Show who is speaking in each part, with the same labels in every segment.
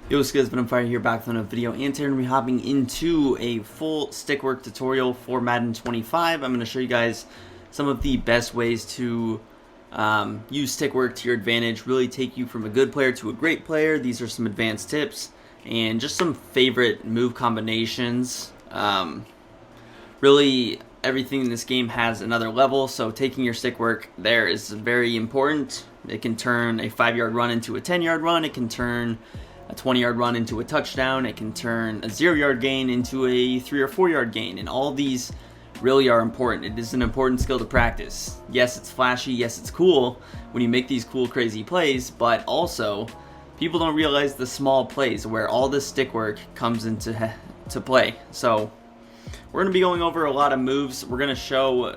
Speaker 1: Yo, what's good? It's been on fire here, back with another video, and today we're going to be hopping into a full stick work tutorial for Madden 25. I'm going to show you guys some of the best ways to use stick work to your advantage, really take you from a good player to a great player. These are some advanced tips and just some favorite move combinations. Really, everything in this game has another level, so taking your stick work there is very important. It can turn a 5-yard run into a 10-yard run. It can turn a 20-yard run into a touchdown. It can turn a 0-yard gain into a 3 or 4-yard gain, and all these really are important. It is an important skill to practice. Yes, it's flashy. Yes, it's cool when you make these cool, crazy plays, but also people don't realize the small plays where all this stick work comes into play. So we're going to be going over a lot of moves. We're going to show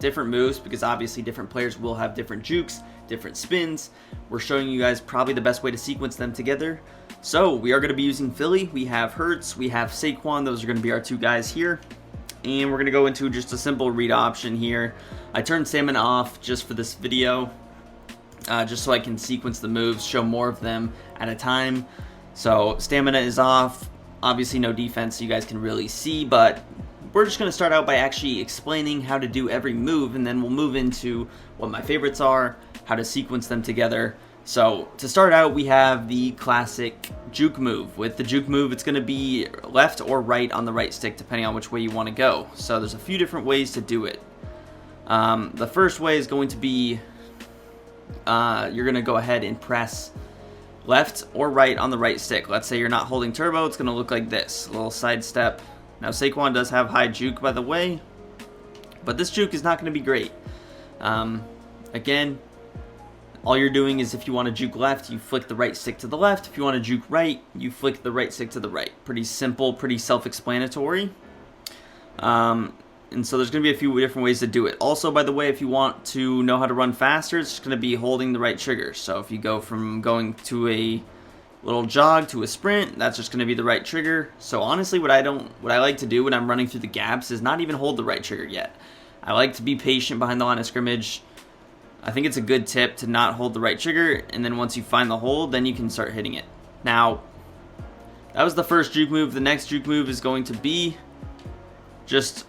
Speaker 1: different moves because obviously different players will have different jukes, different spins. We're showing you guys probably the best way to sequence them together. So we are going to be using Philly. We have Hurts, we have Saquon. Those are going to be our two guys here. And we're going to go into just a simple read option here. I turned stamina off just for this video, just so I can sequence the moves, show more of them at a time. So stamina is off. Obviously no defense so you guys can really see, but we're just going to start out by actually explaining how to do every move, and then we'll move into what my favorites are, how to sequence them together. So to start out, we have the classic juke move. With the juke move, it's going to be left or right on the right stick, depending on which way you want to go. So there's a few different ways to do it. The first way is going to be you're going to go ahead and press left or right on the right stick. Let's say you're not holding turbo, it's going to look like this, a little side step. Now Saquon does have high juke, by the way, but this juke is not going to be great. Again, all you're doing is if you want to juke left, you flick the right stick to the left. If you want to juke right, you flick the right stick to the right. Pretty simple, pretty self-explanatory. And so there's going to be a few different ways to do it. Also, by the way, if you want to know how to run faster, it's just going to be holding the right trigger. So if you go from going to a little jog to a sprint, that's just going to be the right trigger. So honestly, what I like to do when I'm running through the gaps is not even hold the right trigger yet. I like to be patient behind the line of scrimmage. I think it's a good tip to not hold the right trigger, and then once you find the hold, then you can start hitting it. Now, that was the first juke move. The next juke move is going to be just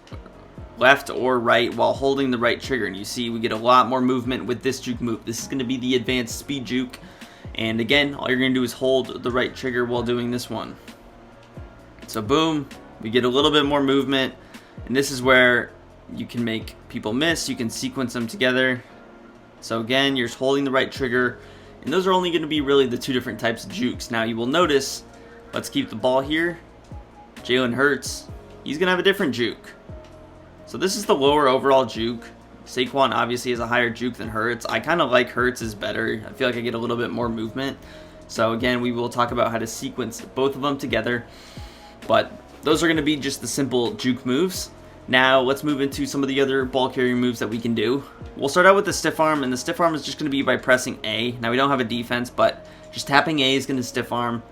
Speaker 1: left or right while holding the right trigger, and you see we get a lot more movement with this juke move. This is going to be the advanced speed juke, and again, all you're going to do is hold the right trigger while doing this one. So boom, we get a little bit more movement, and this is where you can make people miss. You can sequence them together. So again, you're just holding the right trigger, and those are only going to be really the two different types of jukes. Now you will notice, let's keep the ball here, Jalen Hurts, he's going to have a different juke. So this is the lower overall juke. Saquon obviously has a higher juke than Hurts. I kind of like Hurts is better. I feel like I get a little bit more movement. So again, we will talk about how to sequence both of them together. But those are going to be just the simple juke moves. Now let's move into some of the other ball carrying moves that we can do. We'll start out with the stiff arm, and the stiff arm is just going to be by pressing A. Now we don't have a defense, but just tapping A is going to stiff arm.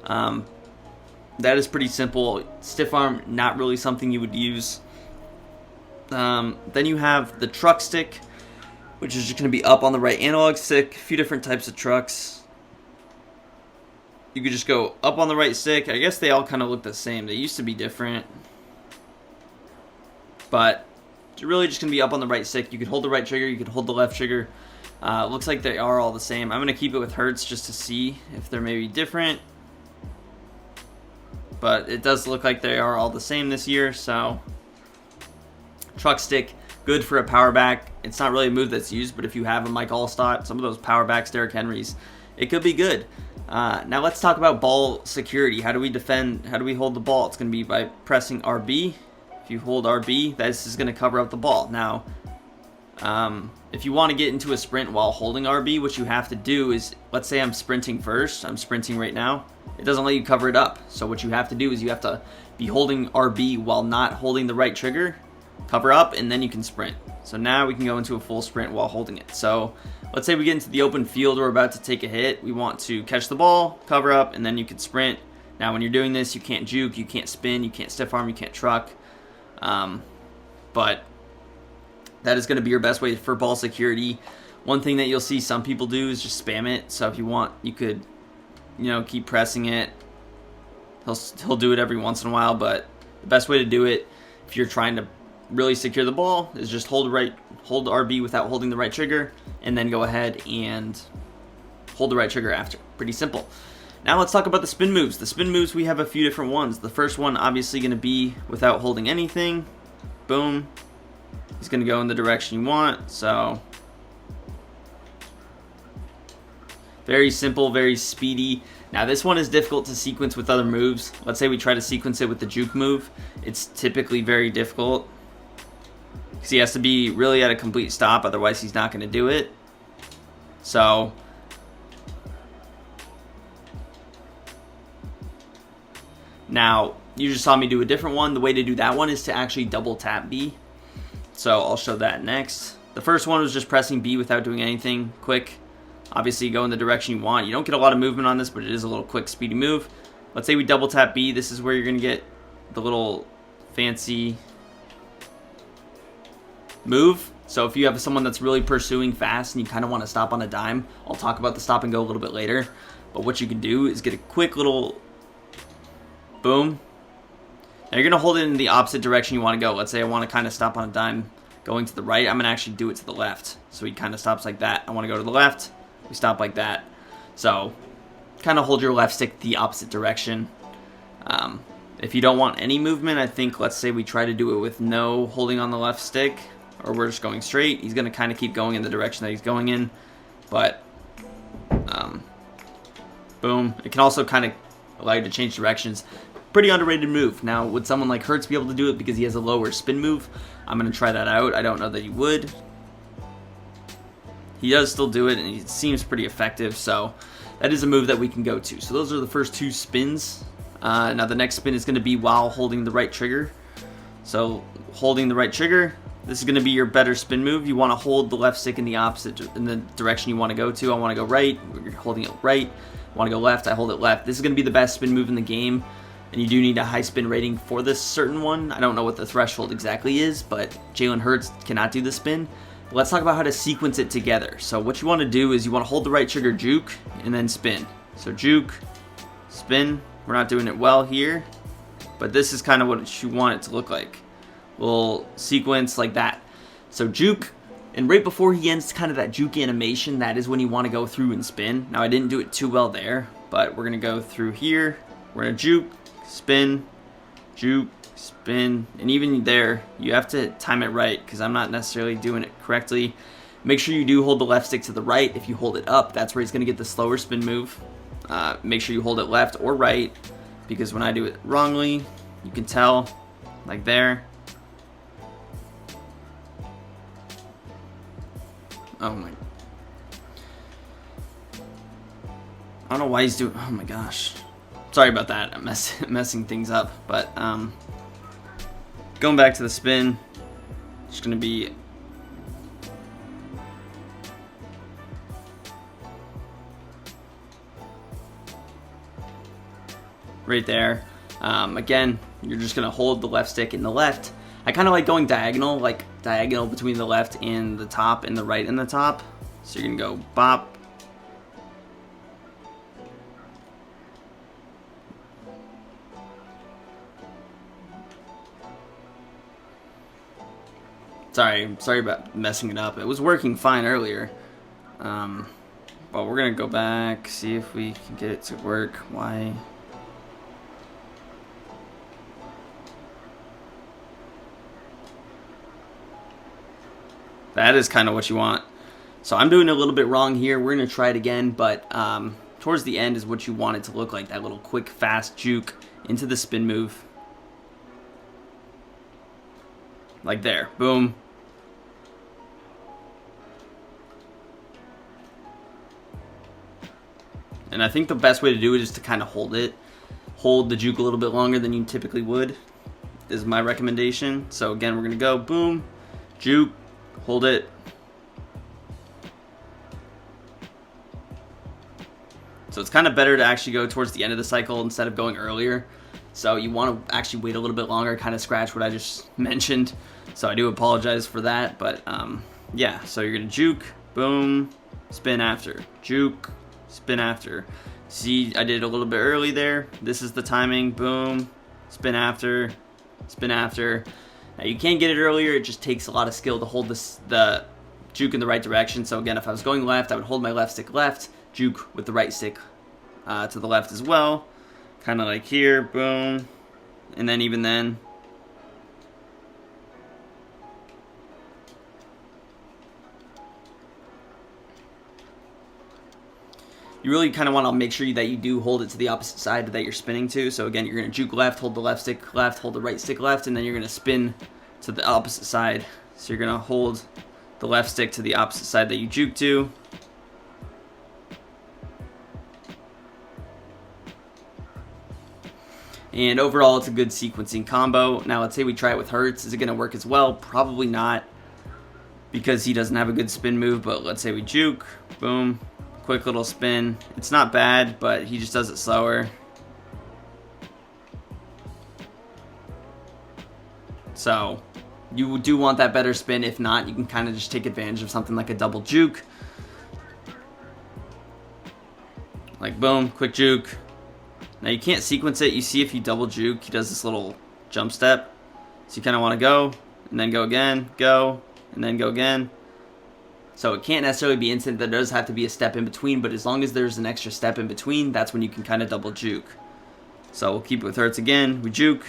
Speaker 1: That is pretty simple. Stiff arm, not really something you would use. Then you have the truck stick, which is just going to be up on the right analog stick. A few different types of trucks. You could just go up on the right stick. I guess they all kind of look the same. They used to be different, but it's really just going to be up on the right stick. You could hold the right trigger, you could hold the left trigger. Looks like they are all the same. I'm going to keep it with Hurts just to see if they're maybe different, but it does look like they are all the same this year. So truck stick, good for a power back. It's not really a move that's used, but if you have a Mike Allstott, some of those power backs, Derrick Henrys, it could be good. Now let's talk about ball security. How do we defend? How do we hold the ball? It's going to be by pressing RB. If you hold RB, this is going to cover up the ball. Now, if you want to get into a sprint while holding RB, what you have to do is, let's say I'm sprinting first. I'm sprinting right now. It doesn't let you cover it up. So what you have to do is you have to be holding RB while not holding the right trigger, cover up, and then you can sprint. So now we can go into a full sprint while holding it. So let's say we get into the open field. We're about to take a hit. We want to catch the ball, cover up, and then you can sprint. Now when you're doing this, you can't juke, you can't spin, you can't stiff arm, you can't truck. But that is going to be your best way for ball security. One thing that you'll see some people do is just spam it. So if you want, you could, keep pressing it He'll do it every once in a while, but the best way to do it if you're trying to really secure the ball is just hold RB without holding the right trigger, and then go ahead and hold the right trigger after. Pretty simple. Now let's talk about the spin moves. The spin moves, we have a few different ones. The first one obviously going to be without holding anything. Boom. He's going to go in the direction you want. So very simple, very speedy. Now this one is difficult to sequence with other moves. Let's say we try to sequence it with the juke move. It's typically very difficult because he has to be really at a complete stop, otherwise he's not going to do it. So now you just saw me do a different one. The way to do that one is to actually double tap B. So I'll show that next. The first one was just pressing B without doing anything. Quick. Obviously, you go in the direction you want. You don't get a lot of movement on this, but it is a little quick, speedy move. Let's say we double tap B. This is where you're going to get the little fancy move. So if you have someone that's really pursuing fast and you kind of want to stop on a dime, I'll talk about the stop and go a little bit later. But what you can do is get a quick little boom. Now you're going to hold it in the opposite direction you want to go. Let's say I want to kind of stop on a dime going to the right. I'm going to actually do it to the left. So he kind of stops like that. I want to go to the left. We stop like that. So kind of hold your left stick the opposite direction. If you don't want any movement, I think let's say we try to do it with no holding on the left stick, or we're just going straight. He's going to kind of keep going in the direction that he's going in. But boom. It can also kind of allow you to change directions. Pretty underrated move. Now, would someone like Hertz be able to do it because he has a lower spin move? I'm going to try that out. I don't know that he would. He does still do it, and it seems pretty effective, so that is a move that we can go to. So those are the first two spins. Now the next spin is going to be while holding the right trigger. So holding the right trigger, this is going to be your better spin move. You want to hold the left stick in the direction you want to go to. I want to go right. You're holding it right. I want to go left. I hold it left. This is going to be the best spin move in the game, and you do need a high spin rating for this certain one. I don't know what the threshold exactly is, but Jalen Hurts cannot do the spin. Let's talk about how to sequence it together. So what you want to do is you want to hold the right trigger, juke, and then spin. So juke, spin. We're not doing it well here, but this is kind of what you want it to look like. We'll sequence like that. So juke, and right before he ends kind of that juke animation, that is when you want to go through and spin. Now I didn't do it too well there, but we're going to go through here. We're going to juke, spin, juke, spin, and even there you have to time it right because I'm not necessarily doing it correctly. Make sure you do hold the left stick to the right. If you hold it up, that's where he's going to get the slower spin move. Make sure you hold it left or right, because when I do it wrongly, you can tell, like there. Oh my, I don't know why he's doing, oh my gosh, sorry about that. I'm messing things up, but going back to the spin, it's going to be right there. Again, you're just going to hold the left stick in the left. I kind of like going diagonal, like diagonal between the left and the top and the right and the top. So you're going to go bop. Sorry about messing it up. It was working fine earlier. But we're going to go back, see if we can get it to work. Why? That is kind of what you want. So I'm doing a little bit wrong here. We're going to try it again, but towards the end is what you want it to look like. That little quick, fast juke into the spin move. Like there. Boom. And I think the best way to do it is to kind of hold it. Hold the juke a little bit longer than you typically would, is my recommendation. So again, we're going to go boom, juke, hold it. So it's kind of better to actually go towards the end of the cycle instead of going earlier. So you want to actually wait a little bit longer, kind of scratch what I just mentioned. So I do apologize for that, but yeah. So you're going to juke, boom, spin after, juke, spin after. See, I did it a little bit early there. This is the timing. Boom. Spin after. Spin after. Now you can get it earlier. It just takes a lot of skill to hold the juke in the right direction. So again, if I was going left, I would hold my left stick left, juke with the right stick to the left as well. Kind of like here. Boom. And then even then, you really kind of want to make sure that you do hold it to the opposite side that you're spinning to. So again, you're going to juke left, hold the left stick left, hold the right stick left, and then you're going to spin to the opposite side. So you're going to hold the left stick to the opposite side that you juke to. And overall, it's a good sequencing combo. Now, let's say we try it with Hertz. Is it going to work as well? Probably not, because he doesn't have a good spin move. But let's say we juke. Boom. Quick little spin. It's not bad, but he just does it slower. So, you do want that better spin. If not, you can kind of just take advantage of something like a double juke. Like, boom, quick juke. Now you can't sequence it. You see if you double juke, he does this little jump step. So you kind of want to go, and then go again, go, and then go again. So it can't necessarily be instant. There does have to be a step in between, but as long as there's an extra step in between, that's when you can kind of double juke. So we'll keep it with Hertz again. We juke.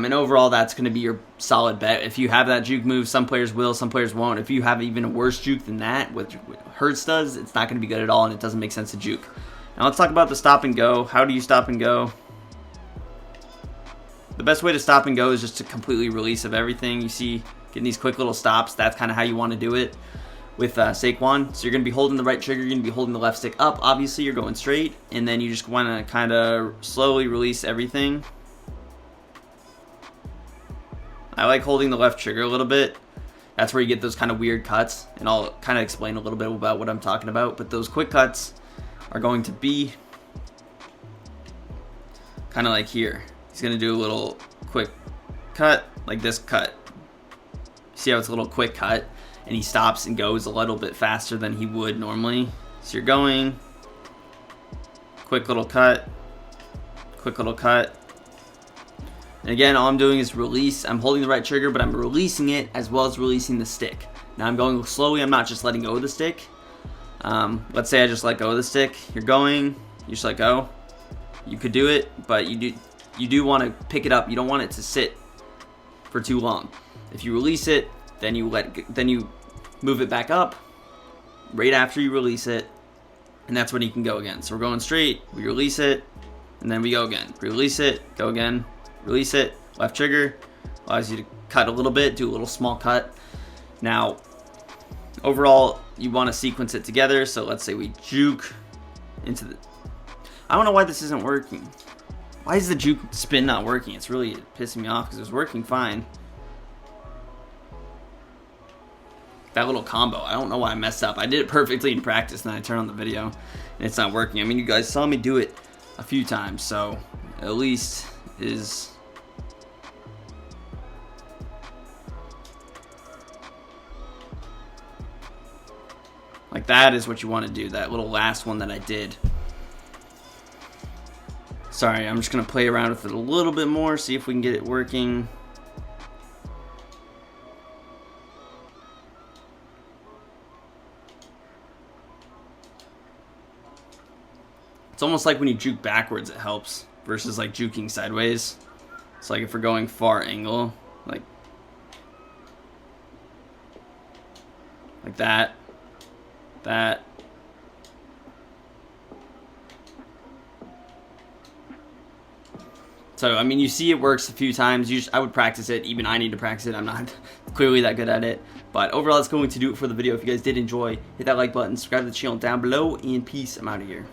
Speaker 1: And overall, that's going to be your solid bet. If you have that juke move, some players will, some players won't. If you have even a worse juke than that, what Hertz does, it's not going to be good at all, and it doesn't make sense to juke. Now let's talk about the stop and go. How do you stop and go? The best way to stop and go is just to completely release of everything. You see, getting these quick little stops, that's kind of how you want to do it with Saquon. So you're going to be holding the right trigger, you're going to be holding the left stick up. Obviously, you're going straight, and then you just want to kind of slowly release everything. I like holding the left trigger a little bit. That's where you get those kind of weird cuts, and I'll kind of explain a little bit about what I'm talking about. But those quick cuts are going to be kind of like here. He's going to do a little quick cut, like this cut. See how it's a little quick cut, and he stops and goes a little bit faster than he would normally. So you're going, quick little cut, quick little cut. And again, all I'm doing is release. I'm holding the right trigger, but I'm releasing it as well as releasing the stick. Now I'm going slowly. I'm not just letting go of the stick. Let's say I just let go of the stick. You're going. You just let go. You could do it, but you do want to pick it up. You don't want it to sit for too long. If you release it, then you move it back up right after you release it, and that's when you can go again. So we're going straight. We release it, and then we go again. Release it. Go again. Release it, left trigger, allows you to cut a little bit, do a little small cut. Now, overall, you want to sequence it together. So let's say we juke into the... I don't know why this isn't working. Why is the juke spin not working? It's really pissing me off because it was working fine. That little combo, I don't know why I messed up. I did it perfectly in practice, and then I turned on the video, and it's not working. I mean, you guys saw me do it a few times, so at least is... like that is what you want to do, that little last one that I did. Sorry, I'm just going to play around with it a little bit more, see if we can get it working. It's almost like when you juke backwards, it helps, versus like juking sideways. It's like if we're going far angle, like that. So, I mean, you see it works a few times. I would practice it. Even I need to practice it. I'm not clearly that good at it. But overall, that's going to do it for the video. If you guys did enjoy, hit that like button, subscribe to the channel down below, and peace. I'm out of here.